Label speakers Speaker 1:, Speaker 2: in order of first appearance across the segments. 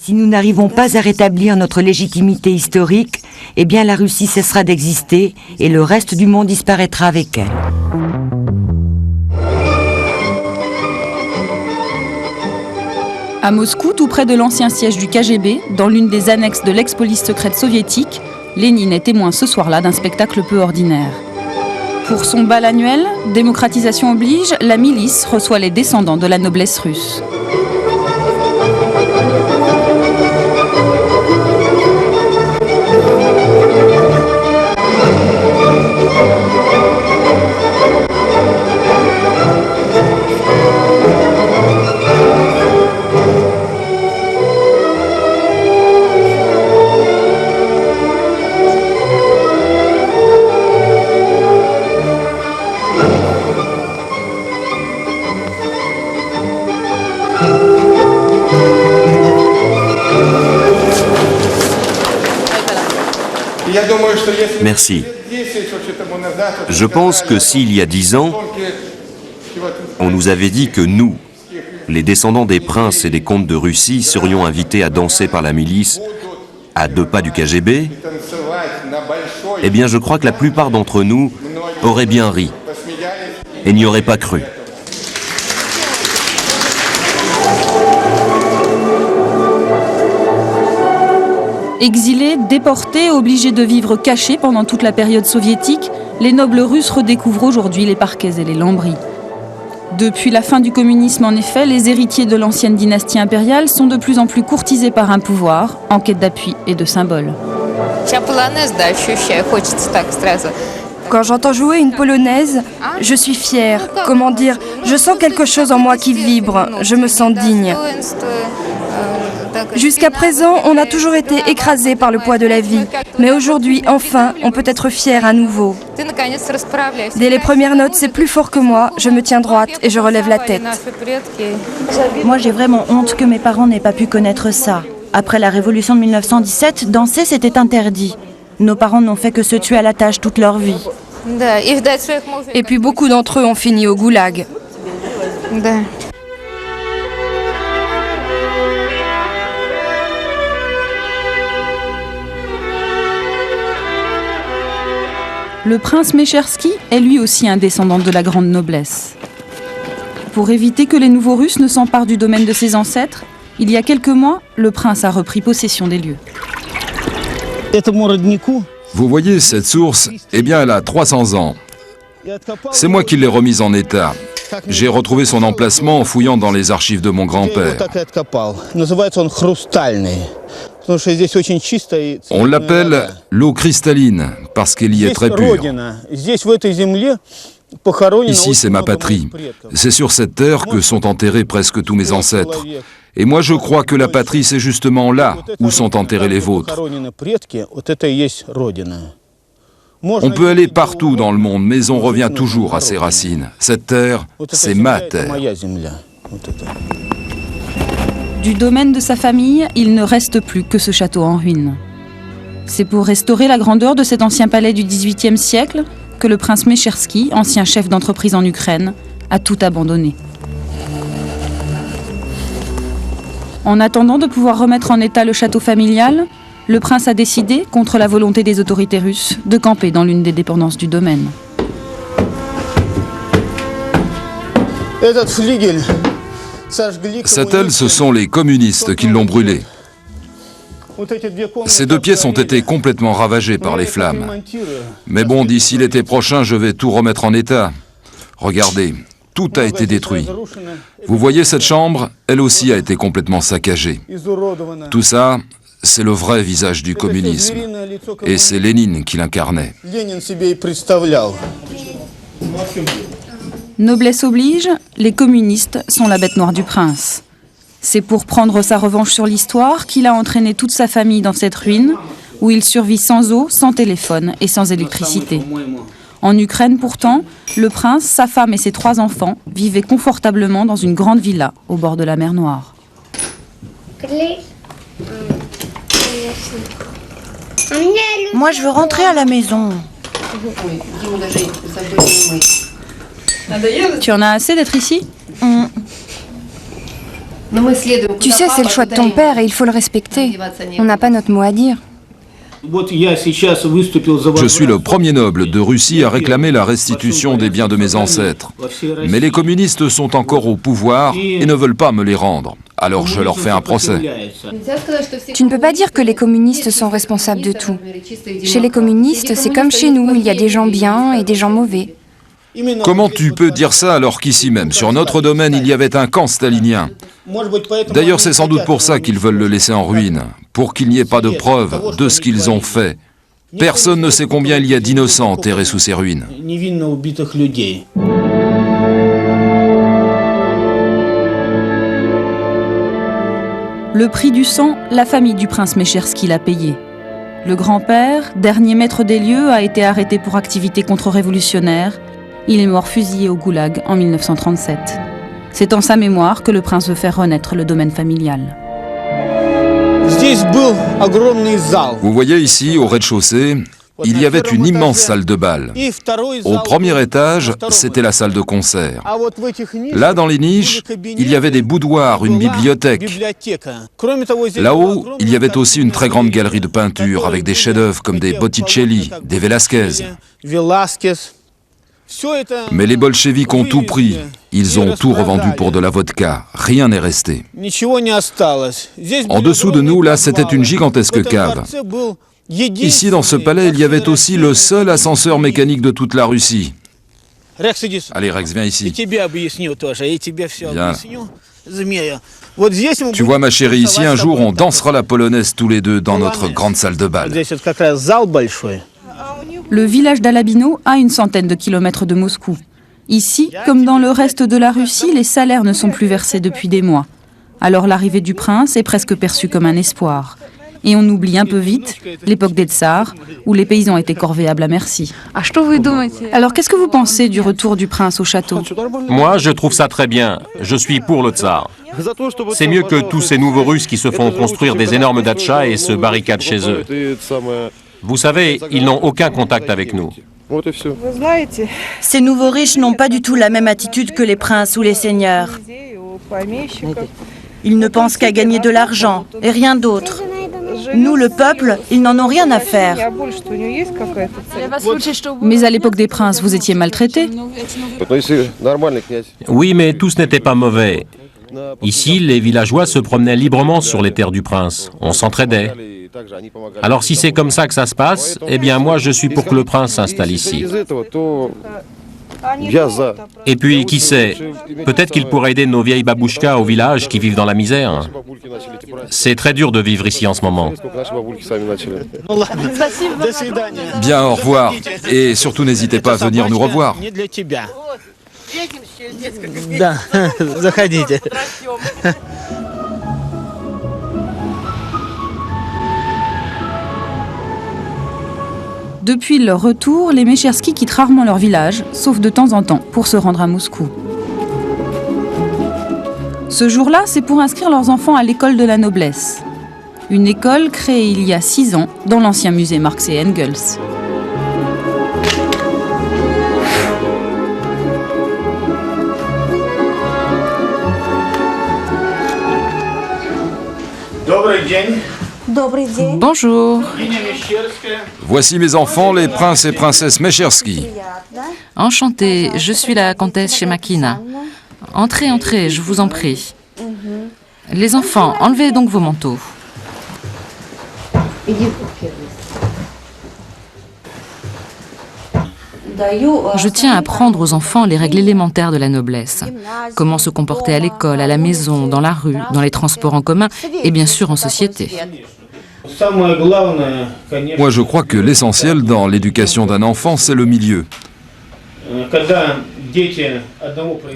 Speaker 1: Si nous n'arrivons pas à rétablir notre légitimité historique, eh bien la Russie cessera d'exister et le reste du monde disparaîtra avec elle.
Speaker 2: À Moscou, tout près de l'ancien siège du KGB, dans l'une des annexes de l'ex-police secrète soviétique, Lénine est témoin ce soir-là d'un spectacle peu ordinaire. Pour son bal annuel, démocratisation oblige, la milice reçoit les descendants de la noblesse russe.
Speaker 3: Merci. Je pense que s'il y a 10 ans, on nous avait dit que nous, les descendants des princes et des comtes de Russie, serions invités à danser par la milice à 2 pas du KGB, eh bien je crois que la plupart d'entre nous auraient bien ri et n'y auraient pas cru.
Speaker 2: Exilés, déportés, obligés de vivre cachés pendant toute la période soviétique, les nobles russes redécouvrent aujourd'hui les parquets et les lambris. Depuis la fin du communisme, en effet, les héritiers de l'ancienne dynastie impériale sont de plus en plus courtisés par un pouvoir, en quête d'appui et de symboles.
Speaker 4: Quand j'entends jouer une polonaise, je suis fière. Comment dire, je sens quelque chose en moi qui vibre, je me sens digne. Jusqu'à présent, on a toujours été écrasé par le poids de la vie. Mais aujourd'hui, enfin, on peut être fier à nouveau. Dès les premières notes, c'est plus fort que moi. Je me tiens droite et je relève la tête.
Speaker 5: Moi, j'ai vraiment honte que mes parents n'aient pas pu connaître ça. Après la révolution de 1917, danser, c'était interdit. Nos parents n'ont fait que se tuer à la tâche toute leur vie.
Speaker 4: Et puis beaucoup d'entre eux ont fini au goulag.
Speaker 2: Le prince Mechersky est lui aussi un descendant de la grande noblesse. Pour éviter que les nouveaux Russes ne s'emparent du domaine de ses ancêtres, il y a quelques mois, le prince a repris possession des lieux.
Speaker 6: Vous voyez cette source? Eh bien, elle a 300 ans. C'est moi qui l'ai remise en état. J'ai retrouvé son emplacement en fouillant dans les archives de mon grand-père. On l'appelle l'eau cristalline parce qu'elle y est très pure. Ici, c'est ma patrie. C'est sur cette terre que sont enterrés presque tous mes ancêtres. Et moi, je crois que la patrie, c'est justement là où sont enterrés les vôtres. On peut aller partout dans le monde, mais on revient toujours à ses racines. Cette terre, c'est ma terre.
Speaker 2: Du domaine de sa famille, il ne reste plus que ce château en ruine. C'est pour restaurer la grandeur de cet ancien palais du XVIIIe siècle que le prince Mechersky, ancien chef d'entreprise en Ukraine, a tout abandonné. En attendant de pouvoir remettre en état le château familial, le prince a décidé, contre la volonté des autorités russes, de camper dans l'une des dépendances du domaine.
Speaker 6: Cette aile, ce sont les communistes qui l'ont brûlée. Ces 2 pièces ont été complètement ravagées par les flammes. Mais bon, d'ici l'été prochain, je vais tout remettre en état. Regardez, tout a été détruit. Vous voyez cette chambre? Elle aussi a été complètement saccagée. Tout ça, c'est le vrai visage du communisme. Et c'est Lénine qui l'incarnait.
Speaker 2: Noblesse oblige, les communistes sont la bête noire du prince. C'est pour prendre sa revanche sur l'histoire qu'il a entraîné toute sa famille dans cette ruine, où il survit sans eau, sans téléphone et sans électricité. En Ukraine pourtant, le prince, sa femme et ses 3 enfants vivaient confortablement dans une grande villa au bord de la mer Noire.
Speaker 5: Moi, je veux rentrer à la maison.
Speaker 2: Tu en as assez d'être ici ?
Speaker 4: Tu sais, c'est le choix de ton père et il faut le respecter. On n'a pas notre mot à dire.
Speaker 6: Je suis le premier noble de Russie à réclamer la restitution des biens de mes ancêtres. Mais les communistes sont encore au pouvoir et ne veulent pas me les rendre. Alors je leur fais un procès.
Speaker 4: Tu ne peux pas dire que les communistes sont responsables de tout. Chez les communistes, c'est comme chez nous, il y a des gens bien et des gens mauvais.
Speaker 6: Comment tu peux dire ça alors qu'ici même, sur notre domaine, il y avait un camp stalinien? D'ailleurs, c'est sans doute pour ça qu'ils veulent le laisser en ruine, pour qu'il n'y ait pas de preuves de ce qu'ils ont fait. Personne ne sait combien il y a d'innocents enterrés sous ces ruines.
Speaker 2: Le prix du sang, la famille du prince Mecherski l'a payé. Le grand-père, dernier maître des lieux, a été arrêté pour activité contre-révolutionnaire. Il est mort fusillé au goulag en 1937. C'est en sa mémoire que le prince veut faire renaître le domaine familial.
Speaker 6: Vous voyez ici, au rez-de-chaussée, il y avait une immense salle de bal. Au premier étage, c'était la salle de concert. Là, dans les niches, il y avait des boudoirs, une bibliothèque. Là-haut, il y avait aussi une très grande galerie de peinture avec des chefs-d'œuvre comme des Botticelli, des Velázquez. Mais les bolcheviks ont tout pris. Ils ont tout revendu pour de la vodka. Rien n'est resté. En dessous de nous, là, c'était une gigantesque cave. Ici, dans ce palais, il y avait aussi le seul ascenseur mécanique de toute la Russie. Allez, Rex, viens ici. Viens. Tu vois, ma chérie, ici, un jour, on dansera la polonaise tous les deux dans notre grande salle de bal.
Speaker 2: Le village d'Alabino a une centaine de kilomètres de Moscou. Ici, comme dans le reste de la Russie, les salaires ne sont plus versés depuis des mois. Alors l'arrivée du prince est presque perçue comme un espoir. Et on oublie un peu vite l'époque des tsars, où les paysans étaient corvéables à merci. Alors qu'est-ce que vous pensez du retour du prince au château?
Speaker 7: Moi, je trouve ça très bien. Je suis pour le tsar. C'est mieux que tous ces nouveaux Russes qui se font construire des énormes dachas et se barricadent chez eux. Vous savez, ils n'ont aucun contact avec nous.
Speaker 5: Ces nouveaux riches n'ont pas du tout la même attitude que les princes ou les seigneurs. Ils ne pensent qu'à gagner de l'argent et rien d'autre. Nous, le peuple, ils n'en ont rien à faire.
Speaker 2: Mais à l'époque des princes, vous étiez maltraités?
Speaker 7: Oui, mais tous n'étaient pas mauvais. Ici, les villageois se promenaient librement sur les terres du prince. On s'entraidait. Alors si c'est comme ça que ça se passe, eh bien moi je suis pour que le prince s'installe ici. Et puis, qui sait, peut-être qu'il pourrait aider nos vieilles babouchkas au village qui vivent dans la misère. C'est très dur de vivre ici en ce moment.
Speaker 6: Bien, au revoir. Et surtout, n'hésitez pas à venir nous revoir.
Speaker 2: Depuis leur retour, les Mecherski quittent rarement leur village, sauf de temps en temps, pour se rendre à Moscou. Ce jour-là, c'est pour inscrire leurs enfants à l'école de la noblesse. Une école créée il y a 6 ans dans l'ancien musée Marx et Engels.
Speaker 8: Bonjour.
Speaker 6: Voici mes enfants, les princes et princesses Mecherski.
Speaker 8: Enchantée, je suis la comtesse Shemakina. Entrez, entrez, je vous en prie. Les enfants, enlevez donc vos manteaux. Je tiens à apprendre aux enfants les règles élémentaires de la noblesse. Comment se comporter à l'école, à la maison, dans la rue, dans les transports en commun et bien sûr en société.
Speaker 6: Moi, je crois que l'essentiel dans l'éducation d'un enfant, c'est le milieu.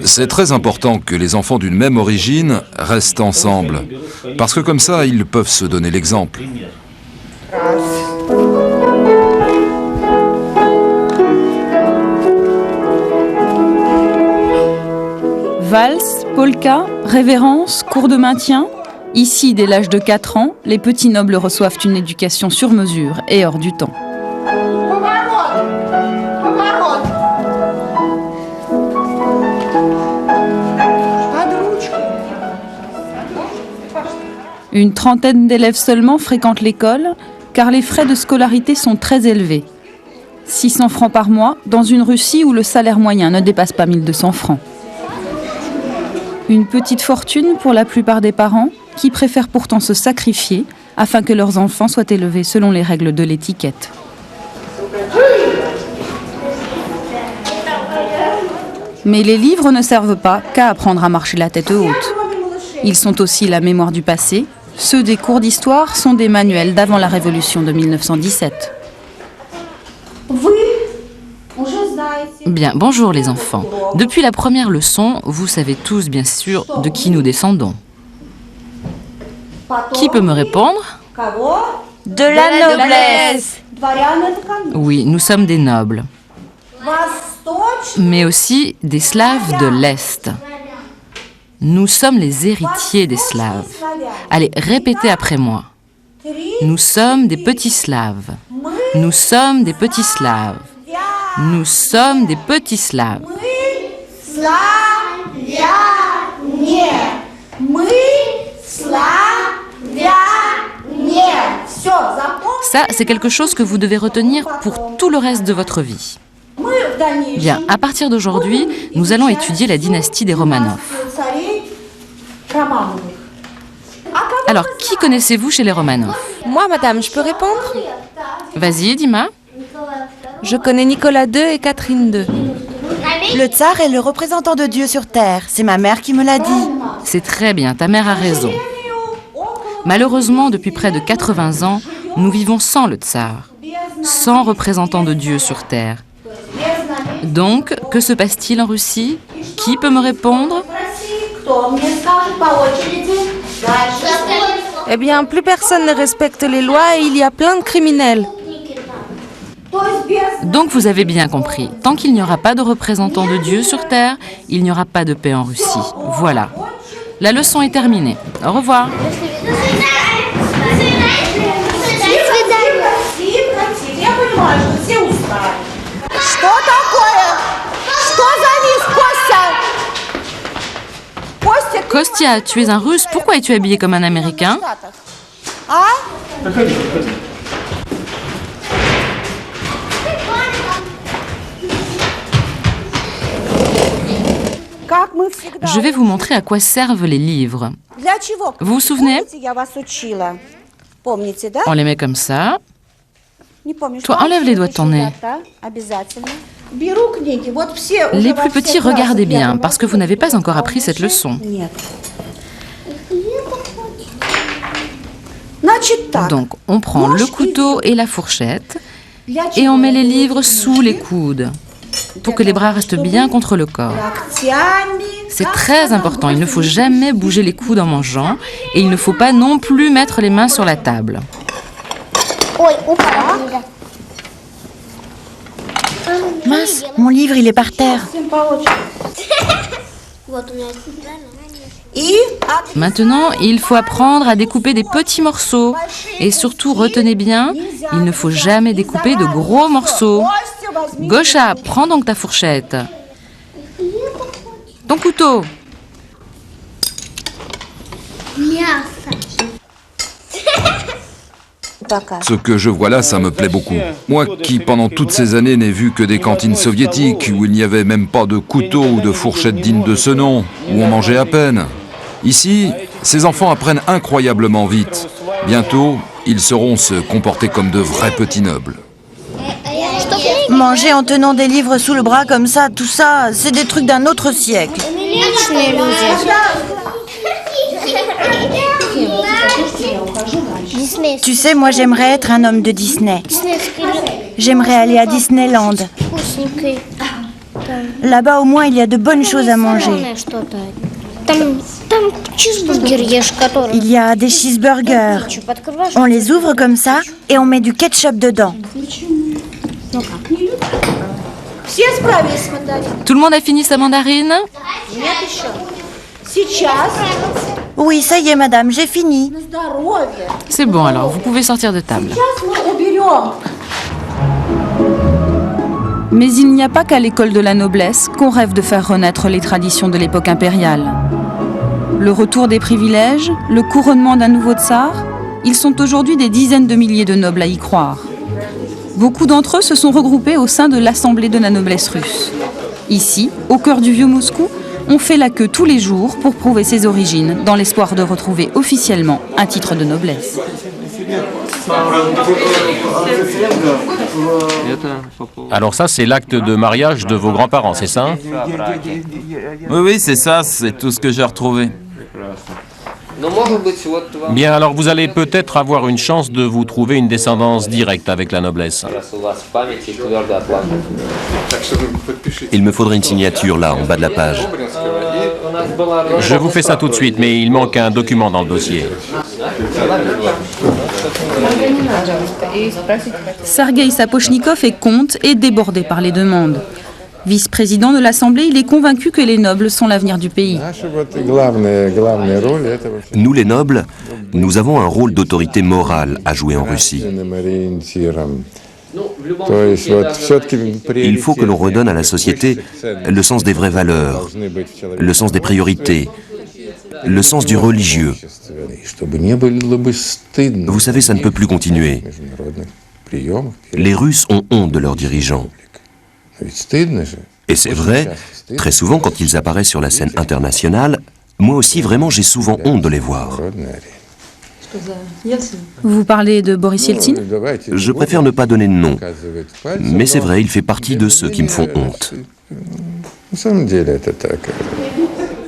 Speaker 6: C'est très important que les enfants d'une même origine restent ensemble, parce que comme ça, ils peuvent se donner l'exemple.
Speaker 2: Valse, polka, révérence, cours de maintien. Ici, dès l'âge de 4 ans, les petits nobles reçoivent une éducation sur mesure et hors du temps. Une trentaine d'élèves seulement fréquentent l'école, car les frais de scolarité sont très élevés. 600 francs par mois, dans une Russie où le salaire moyen ne dépasse pas 1200 francs. Une petite fortune pour la plupart des parents, qui préfèrent pourtant se sacrifier afin que leurs enfants soient élevés selon les règles de l'étiquette. Mais les livres ne servent pas qu'à apprendre à marcher la tête haute. Ils sont aussi la mémoire du passé. Ceux des cours d'histoire sont des manuels d'avant la Révolution de 1917.
Speaker 8: Bien, bonjour les enfants. Depuis la première leçon, vous savez tous bien sûr de qui nous descendons. Qui peut me répondre?
Speaker 5: De la noblesse.
Speaker 8: Oui, nous sommes des nobles, mais aussi des Slaves de l'Est. Nous sommes les héritiers des Slaves. Allez, répétez après moi. Nous sommes des petits Slaves. Nous sommes des petits Slaves. Nous sommes des petits Slaves. Ça, c'est quelque chose que vous devez retenir pour tout le reste de votre vie. Bien, à partir d'aujourd'hui, nous allons étudier la dynastie des Romanov. Alors, qui connaissez-vous chez les Romanov?
Speaker 4: Moi, madame, je peux répondre?
Speaker 8: Vas-y, Dima.
Speaker 4: Je connais Nicolas II et Catherine II.
Speaker 5: Le tsar est le représentant de Dieu sur terre. C'est ma mère qui me l'a dit.
Speaker 8: C'est très bien, ta mère a raison. Malheureusement, depuis près de 80 ans, nous vivons sans le tsar, sans représentant de Dieu sur terre. Donc, que se passe-t-il en Russie? Qui peut me répondre?
Speaker 4: Eh bien, plus personne ne respecte les lois et il y a plein de criminels.
Speaker 8: Donc vous avez bien compris, tant qu'il n'y aura pas de représentant de Dieu sur terre, il n'y aura pas de paix en Russie. Voilà. La leçon est terminée. Au revoir. Kostya, tu es un Russe, pourquoi es-tu habillé comme un Américain? Je vais vous montrer à quoi servent les livres. Vous vous souvenez? On les met comme ça. Toi, enlève les doigts de ton nez. Les plus petits, regardez bien, parce que vous n'avez pas encore appris cette leçon. Donc, on prend le couteau et la fourchette et on met les livres sous les coudes pour que les bras restent bien contre le corps. C'est très important, il ne faut jamais bouger les coudes en mangeant et il ne faut pas non plus mettre les mains sur la table.
Speaker 5: Mince, mon livre, il est par terre.
Speaker 8: Maintenant, il faut apprendre à découper des petits morceaux. Et surtout, retenez bien, il ne faut jamais découper de gros morceaux. Gosha, prends donc ta fourchette. Ton couteau.
Speaker 6: Ce que je vois là, ça me plaît beaucoup. Moi qui, pendant toutes ces années, n'ai vu que des cantines soviétiques où il n'y avait même pas de couteau ou de fourchette digne de ce nom, où on mangeait à peine. Ici, ces enfants apprennent incroyablement vite. Bientôt, ils sauront se comporter comme de vrais petits nobles.
Speaker 5: Manger en tenant des livres sous le bras comme ça, tout ça, c'est des trucs d'un autre siècle. Tu sais, moi j'aimerais être un homme de Disney. J'aimerais aller à Disneyland. Là-bas au moins il y a de bonnes choses à manger. Il y a des cheeseburgers. On les ouvre comme ça et on met du ketchup dedans.
Speaker 8: Tout le monde a fini sa mandarine?
Speaker 5: Oui, ça y est madame, j'ai fini.
Speaker 8: C'est bon alors, vous pouvez sortir de table.
Speaker 2: Mais il n'y a pas qu'à l'école de la noblesse qu'on rêve de faire renaître les traditions de l'époque impériale. Le retour des privilèges, le couronnement d'un nouveau tsar, ils sont aujourd'hui des dizaines de milliers de nobles à y croire. Beaucoup d'entre eux se sont regroupés au sein de l'Assemblée de la noblesse russe. Ici, au cœur du vieux Moscou, on fait la queue tous les jours pour prouver ses origines, dans l'espoir de retrouver officiellement un titre de noblesse.
Speaker 7: Alors ça, c'est l'acte de mariage de vos grands-parents, c'est ça?
Speaker 9: Oui, c'est ça, c'est tout ce que j'ai retrouvé.
Speaker 7: Bien, alors vous allez peut-être avoir une chance de vous trouver une descendance directe avec la noblesse.
Speaker 3: Il me faudrait une signature là, en bas de la page.
Speaker 7: Je vous fais ça tout de suite, mais il manque un document dans le dossier.
Speaker 2: Sergueï Sapochnikov est comte et débordé par les demandes. Vice-président de l'Assemblée, il est convaincu que les nobles sont l'avenir du pays.
Speaker 3: Nous, les nobles, nous avons un rôle d'autorité morale à jouer en Russie. Il faut que l'on redonne à la société le sens des vraies valeurs, le sens des priorités, le sens du religieux. Vous savez, ça ne peut plus continuer. Les Russes ont honte de leurs dirigeants. Et c'est vrai, très souvent quand ils apparaissent sur la scène internationale, moi aussi vraiment j'ai souvent honte de les voir.
Speaker 2: Vous parlez de Boris Yeltsin?
Speaker 3: Je préfère ne pas donner de nom, mais c'est vrai, il fait partie de ceux qui me font honte.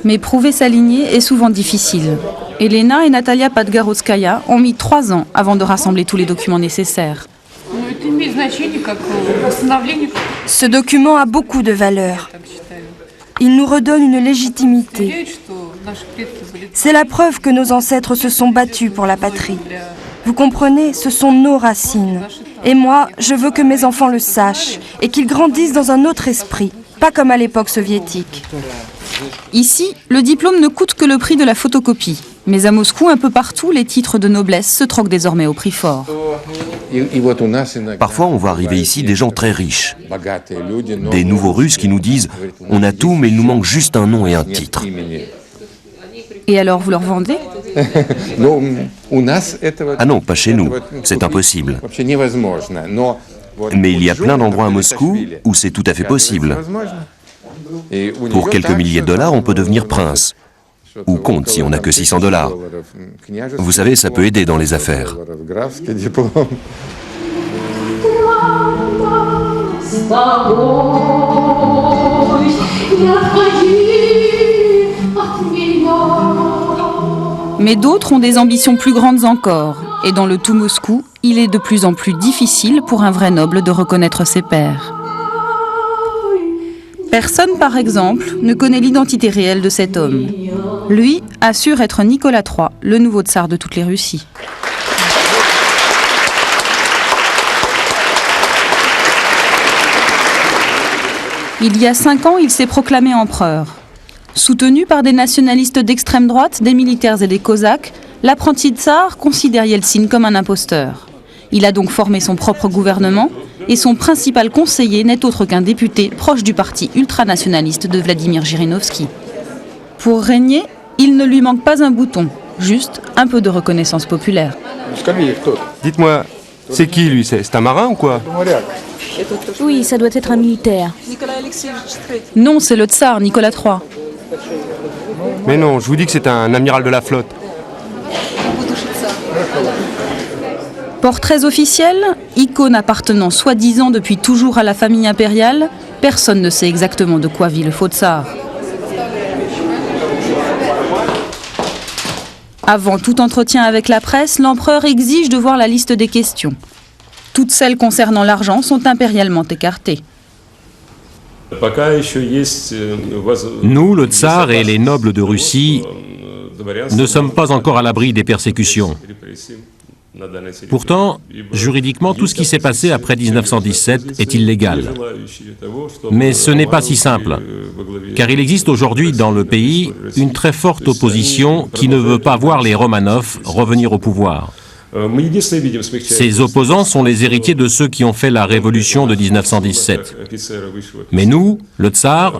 Speaker 2: Mais prouver sa lignée est souvent difficile. Elena et Natalia Podgorodskaya ont mis 3 ans avant de rassembler tous les documents nécessaires.
Speaker 4: Ce document a beaucoup de valeur. Il nous redonne une légitimité. C'est la preuve que nos ancêtres se sont battus pour la patrie. Vous comprenez, ce sont nos racines. Et moi, je veux que mes enfants le sachent et qu'ils grandissent dans un autre esprit, pas comme à l'époque soviétique.
Speaker 2: Ici, le diplôme ne coûte que le prix de la photocopie. Mais à Moscou, un peu partout, les titres de noblesse se troquent désormais au prix fort.
Speaker 3: Parfois, on voit arriver ici des gens très riches, des nouveaux Russes qui nous disent « on a tout, mais il nous manque juste un nom et un titre ».
Speaker 2: Et alors, vous leur vendez?
Speaker 3: Ah non, pas chez nous, c'est impossible. Mais il y a plein d'endroits à Moscou où c'est tout à fait possible. Pour quelques milliers de dollars, on peut devenir prince. Ou comte si on n'a que $600. Vous savez, ça peut aider dans les affaires.
Speaker 2: Mais d'autres ont des ambitions plus grandes encore. Et dans le tout Moscou, il est de plus en plus difficile pour un vrai noble de reconnaître ses pairs. Personne, par exemple, ne connaît l'identité réelle de cet homme. Lui assure être Nicolas III, le nouveau tsar de toutes les Russies. Il y a 5 ans, il s'est proclamé empereur. Soutenu par des nationalistes d'extrême droite, des militaires et des cosaques, l'apprenti tsar considère Yeltsin comme un imposteur. Il a donc formé son propre gouvernement et son principal conseiller n'est autre qu'un député proche du parti ultranationaliste de Vladimir Zhirinovski. Pour régner, il ne lui manque pas un bouton, juste un peu de reconnaissance populaire.
Speaker 10: Dites-moi, c'est qui lui? C'est un marin ou quoi?
Speaker 11: Oui, ça doit être un militaire.
Speaker 2: Non, c'est le tsar, Nicolas III.
Speaker 10: Mais non, je vous dis que c'est un amiral de la flotte.
Speaker 2: Portraits officiels, icône appartenant soi-disant depuis toujours à la famille impériale, personne ne sait exactement de quoi vit le faux tsar. Avant tout entretien avec la presse, l'empereur exige de voir la liste des questions. Toutes celles concernant l'argent sont impérialement écartées.
Speaker 7: Nous, le tsar et les nobles de Russie, ne sommes pas encore à l'abri des persécutions. Pourtant, juridiquement, tout ce qui s'est passé après 1917 est illégal. Mais ce n'est pas si simple, car il existe aujourd'hui dans le pays une très forte opposition qui ne veut pas voir les Romanov revenir au pouvoir. Ces opposants sont les héritiers de ceux qui ont fait la révolution de 1917. Mais nous, le tsar,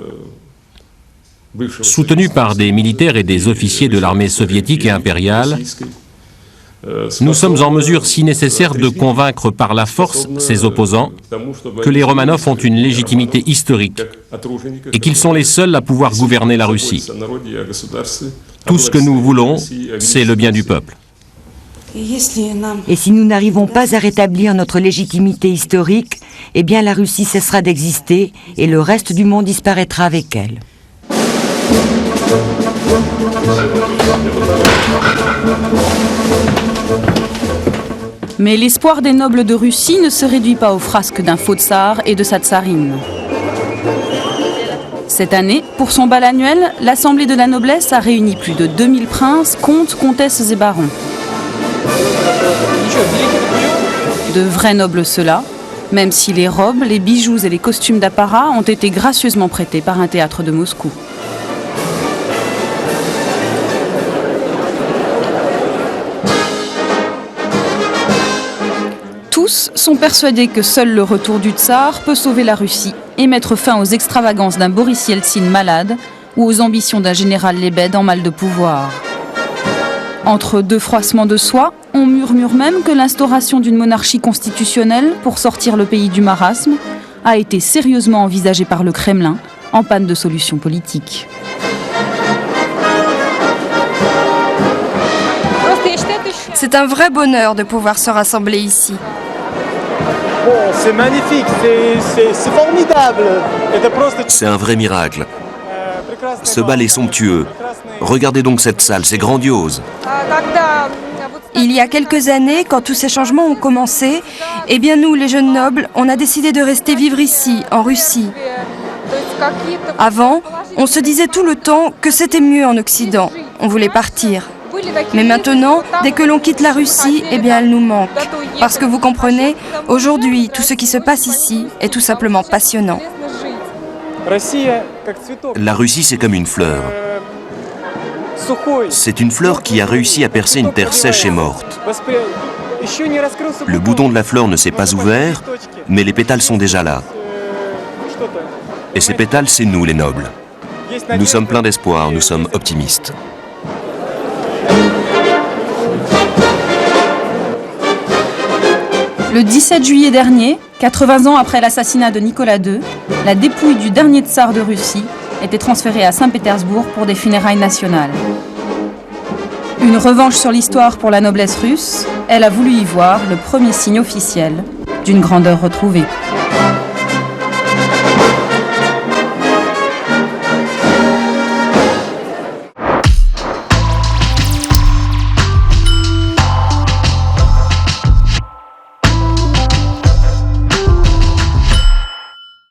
Speaker 7: soutenu par des militaires et des officiers de l'armée soviétique et impériale, nous sommes en mesure, si nécessaire, de convaincre par la force ses opposants que les Romanov ont une légitimité historique et qu'ils sont les seuls à pouvoir gouverner la Russie. Tout ce que nous voulons, c'est le bien du peuple.
Speaker 1: Et si nous n'arrivons pas à rétablir notre légitimité historique, eh bien la Russie cessera d'exister et le reste du monde disparaîtra avec elle.
Speaker 2: Mais l'espoir des nobles de Russie ne se réduit pas aux frasques d'un faux tsar et de sa tsarine. Cette année, pour son bal annuel, l'Assemblée de la noblesse a réuni plus de 2000 princes, comtes, comtesses et barons. De vrais nobles ceux-là, même si les robes, les bijoux et les costumes d'apparat ont été gracieusement prêtés par un théâtre de Moscou. Tous sont persuadés que seul le retour du tsar peut sauver la Russie et mettre fin aux extravagances d'un Boris Yeltsin malade ou aux ambitions d'un général Lebed en mal de pouvoir. Entre deux froissements de soie, on murmure même que l'instauration d'une monarchie constitutionnelle pour sortir le pays du marasme a été sérieusement envisagée par le Kremlin en panne de solution politique.
Speaker 4: C'est un vrai bonheur de pouvoir se rassembler ici.
Speaker 10: Bon, c'est magnifique, c'est formidable.
Speaker 3: C'est un vrai miracle. Ce bal est somptueux. Regardez donc cette salle, c'est grandiose.
Speaker 4: Il y a quelques années, quand tous ces changements ont commencé, eh bien nous, les jeunes nobles, on a décidé de rester vivre ici, en Russie. Avant, on se disait tout le temps que c'était mieux en Occident. On voulait partir. Mais maintenant, dès que l'on quitte la Russie, eh bien elle nous manque. Parce que vous comprenez, aujourd'hui, tout ce qui se passe ici est tout simplement passionnant.
Speaker 3: La Russie, c'est comme une fleur. C'est une fleur qui a réussi à percer une terre sèche et morte. Le bouton de la fleur ne s'est pas ouvert, mais les pétales sont déjà là. Et ces pétales, c'est nous, les nobles. Nous sommes pleins d'espoir, nous sommes optimistes.
Speaker 2: Le 17 juillet dernier, 80 ans après l'assassinat de Nicolas II, la dépouille du dernier tsar de Russie était transférée à Saint-Pétersbourg pour des funérailles nationales. Une revanche sur l'histoire pour la noblesse russe, elle a voulu y voir le premier signe officiel d'une grandeur retrouvée.